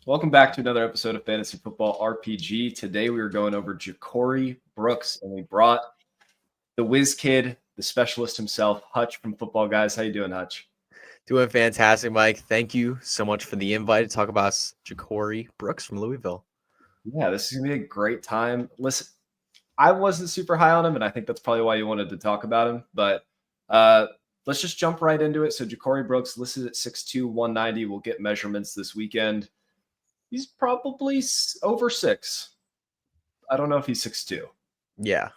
Welcome back to another episode of Fantasy Football RPG. Today we are going over Ja'Cory Brooks, and we brought the whiz kid, the specialist himself, Hutch from Football Guys. How you doing, Hutch? Doing fantastic, Mike. Thank you so much for the invite to talk about Ja'Cory Brooks from Louisville. Yeah, this is gonna be a great time. Listen, I wasn't super high on him, and I think that's probably why you wanted to talk about him. But let's just jump right into it. So Ja'Cory Brooks listed at 6'2", 190. We'll get measurements this weekend. He's probably over 6. I don't know if he's 6'2". Yeah.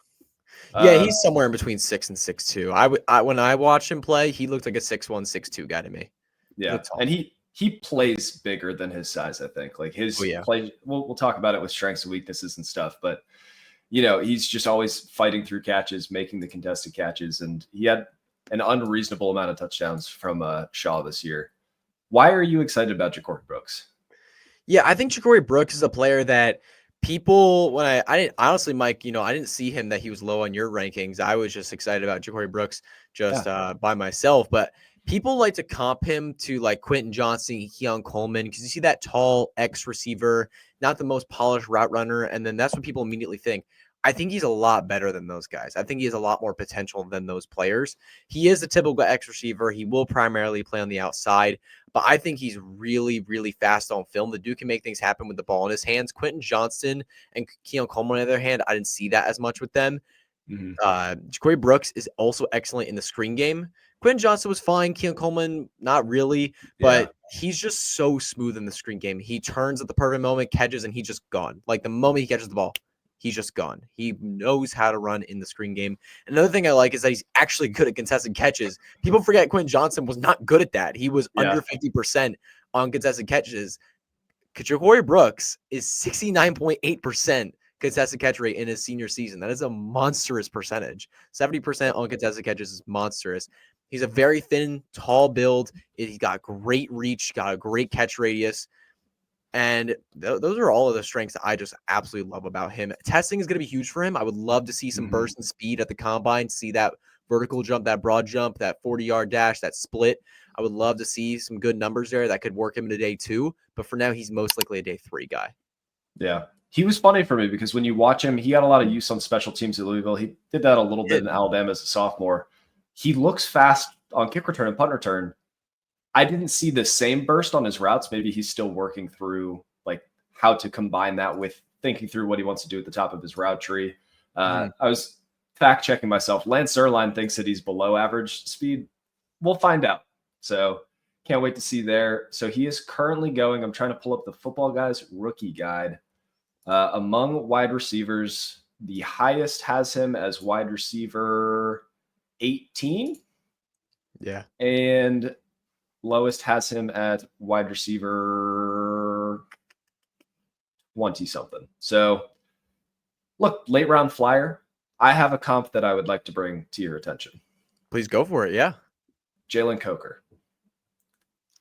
Uh, He's somewhere in between 6 and 6'2". When I watched him play, he looked like a 6'1", 6'2" guy to me. Yeah, and he plays bigger than his size. I think like his play. We'll talk about it with strengths and weaknesses and stuff, but he's just always fighting through catches, making the contested catches, and he had an unreasonable amount of touchdowns from Shaw this year. Why are you excited about Ja'Cory Brooks? Yeah, I think Ja'Cory Brooks is a player that people, when I didn't, honestly, Mike, I didn't see him that he was low on your rankings. I was just excited about Ja'Cory Brooks by myself, but people like to comp him to like Quentin Johnson, Keon Coleman, because you see that tall X receiver, not the most polished route runner. And then that's what people immediately think. I think he's a lot better than those guys. I think he has a lot more potential than those players. He is a typical X receiver. He will primarily play on the outside, but I think he's really, really fast on film. The dude can make things happen with the ball in his hands. Quentin Johnston and Keon Coleman, on the other hand, I didn't see that as much with them. Ja'Cory Brooks is also excellent in the screen game. Quentin Johnston was fine. Keon Coleman, not really, but he's just so smooth in the screen game. He turns at the perfect moment, catches, and he's just gone. Like the moment he catches the ball, he's just gone. He knows how to run in the screen game. Another thing I like is that he's actually good at contested catches. People forget Quentin Johnston was not good at that. He was under 50% on contested catches. Ja'Cory Brooks is 69.8% contested catch rate in his senior season. That is a monstrous percentage. 70% on contested catches is monstrous. He's a very thin, tall build. He's got great reach, got a great catch radius. And those are all of the strengths that I just absolutely love about him. Testing is going to be huge for him. I would love to see some burst and speed at the combine, see that vertical jump, that broad jump, that 40-yard dash, that split. I would love to see some good numbers there that could work him in a day 2. But for now, he's most likely a day 3 guy. Yeah. He was funny for me because when you watch him, he got a lot of use on special teams at Louisville. He did that a little bit in Alabama as a sophomore. He looks fast on kick return and punt return. I didn't see the same burst on his routes. Maybe he's still working through like how to combine that with thinking through what he wants to do at the top of his route tree. I was fact checking myself. Lance Zierlein thinks that he's below average speed. We'll find out. So can't wait to see there. So he is currently going. I'm trying to pull up the Football Guys rookie guide. Among wide receivers, the highest has him as wide receiver 18. Yeah. And lowest has him at wide receiver 20-something. So, look, late round flyer. I have a comp that I would like to bring to your attention. Please go for it. Yeah. Jalen Coker.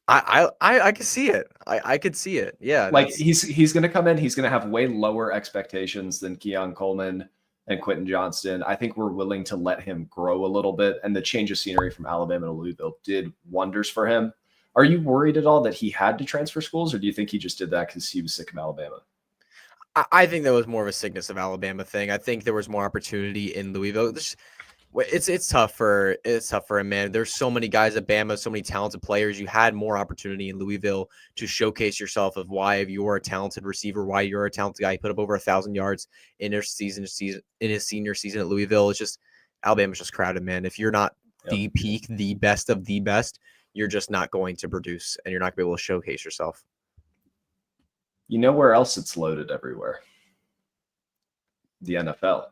I could see it. I could see it. Yeah. Like he's going to come in. He's going to have way lower expectations than Keon Coleman and Quentin Johnston. I think we're willing to let him grow a little bit. And the change of scenery from Alabama to Louisville did wonders for him. Are you worried at all that he had to transfer schools, or do you think he just did that because he was sick of Alabama? I think that was more of a sickness of Alabama thing. I think there was more opportunity in Louisville. It's tough for him, man. There's so many guys at Bama, so many talented players. You had more opportunity in Louisville to showcase yourself of why you're a talented receiver, why you're a talented guy. He put up over 1,000 yards in his senior season at Louisville. It's just Alabama's just crowded, man. If you're not the peak, the best of the best, you're just not going to produce, and you're not going to be able to showcase yourself. You know where else it's loaded everywhere? The NFL.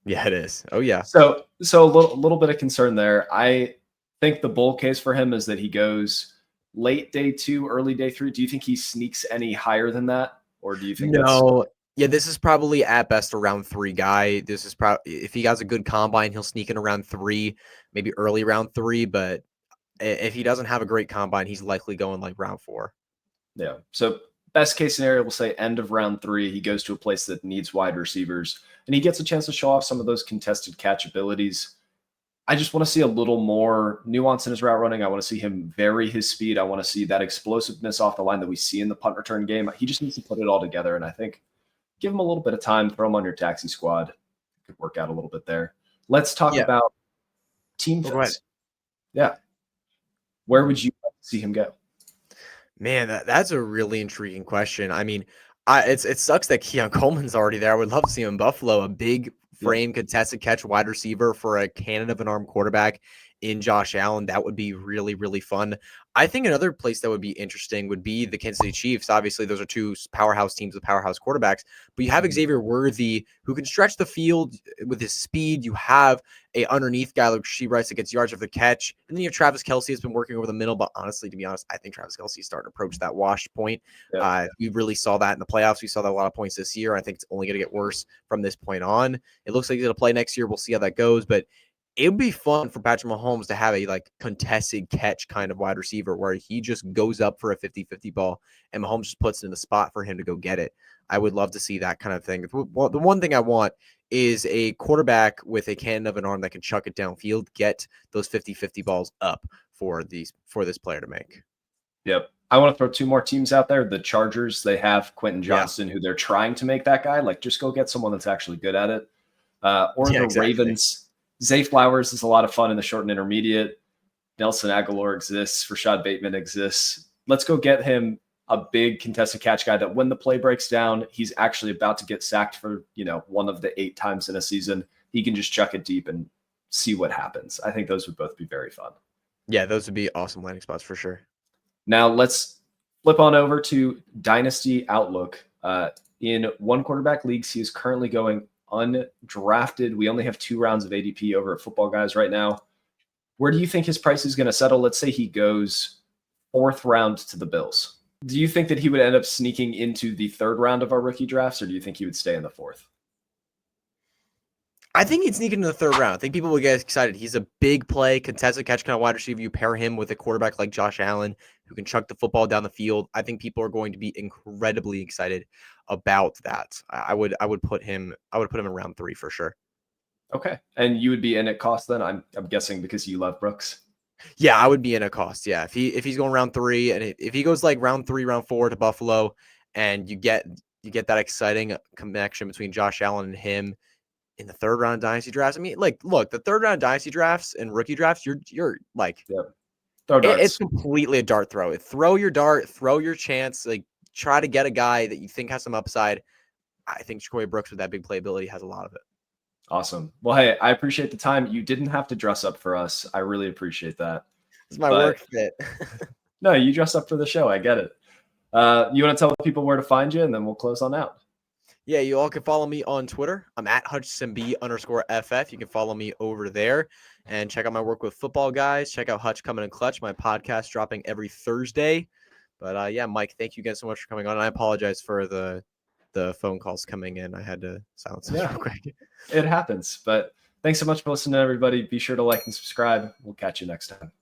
Yeah, it is. Oh, yeah. So a little bit of concern there. I think the bull case for him is that he goes late day 2, early day 3. Do you think he sneaks any higher than that? Or do you think no? Yeah, this is probably at best a round 3 guy. This is probably, if he has a good combine, he'll sneak in around 3, maybe early round 3. But if he doesn't have a great combine, he's likely going like round 4. Yeah. So best case scenario, we'll say end of round 3, he goes to a place that needs wide receivers and he gets a chance to show off some of those contested catch abilities. I just want to see a little more nuance in his route running. I want to see him vary his speed. I want to see that explosiveness off the line that we see in the punt return game. He just needs to put it all together. And I think give him a little bit of time, throw him on your taxi squad. Could work out a little bit there. Let's talk about team fits. Yeah. Where would you like to see him go? Man, that's a really intriguing question. I mean, it sucks that Keon Coleman's already there. I would love to see him in Buffalo, a big frame contested catch wide receiver for a cannon of an arm quarterback in Josh Allen. That would be really, really fun. I think another place that would be interesting would be the Kansas City Chiefs. Obviously, those are two powerhouse teams with powerhouse quarterbacks, but you have Xavier Worthy who can stretch the field with his speed. You have a underneath guy like Rasheed Rice that gets yards after the catch. And then you have Travis Kelce has been working over the middle, but honestly, to be honest, I think Travis Kelce is starting to approach that washed point. We really saw that in the playoffs. We saw that a lot of points this year. I think it's only going to get worse from this point on. It looks like he's going to play next year. We'll see how that goes, but it would be fun for Patrick Mahomes to have a like contested catch kind of wide receiver where he just goes up for a 50-50 ball and Mahomes just puts it in the spot for him to go get it. I would love to see that kind of thing. Well, the one thing I want is a quarterback with a cannon of an arm that can chuck it downfield, get those 50-50 balls up for this player to make. Yep. I want to throw two more teams out there. The Chargers, they have Quentin Johnston, who they're trying to make that guy. Like, just go get someone that's actually good at it. Ravens. Zay Flowers is a lot of fun in the short and intermediate. Nelson Aguilar exists. Rashad Bateman exists. Let's go get him a big contested catch guy that when the play breaks down, he's actually about to get sacked for, one of the 8 times in a season. He can just chuck it deep and see what happens. I think those would both be very fun. Yeah, those would be awesome landing spots for sure. Now let's flip on over to Dynasty Outlook. In one quarterback leagues, he is currently going undrafted. We only have 2 rounds of ADP over at Football Guys right now. Where do you think his price is going to settle? Let's say he goes 4th round to the Bills. Do you think that he would end up sneaking into the 3rd round of our rookie drafts, or do you think he would stay in the 4th? I think he'd sneak into the 3rd round. I think people would get excited. He's a big play, contested catch kind of wide receiver. You pair him with a quarterback like Josh Allen who can chuck the football down the field. I think people are going to be incredibly excited about that. I would put him in round 3 for sure. Okay. And you would be in at cost then, I'm guessing, because you love Brooks? Yeah, I would be in at cost. Yeah. If he's going round 3 and if he goes like round 3, round 4 to Buffalo and you get that exciting connection between Josh Allen and him in the 3rd round of dynasty drafts. I mean, like, look, the 3rd round of dynasty drafts and rookie drafts, you're like, it's completely a dart throw. Throw your dart, throw your chance, like try to get a guy that you think has some upside. I think Jacory Brooks with that big playability has a lot of it. Awesome. Well, hey, I appreciate the time. You didn't have to dress up for us. I really appreciate that. It's my work fit. No, you dress up for the show. I get it. You want to tell people where to find you, and then we'll close on out. Yeah, you all can follow me on Twitter. I'm at HutchinsonB_FF. You can follow me over there and check out my work with Football Guys. Check out Hutch Coming in Clutch, my podcast dropping every Thursday. But yeah, Mike, thank you again so much for coming on. And I apologize for the phone calls coming in. I had to silence them real quick. It happens. But thanks so much for listening, everybody. Be sure to like and subscribe. We'll catch you next time.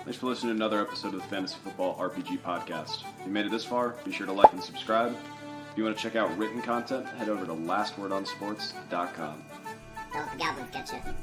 Thanks for listening to another episode of the Fantasy Football RPG Podcast. If you made it this far, be sure to like and subscribe. If you want to check out written content, head over to lastwordonsports.com. Don't let the Goblins get you.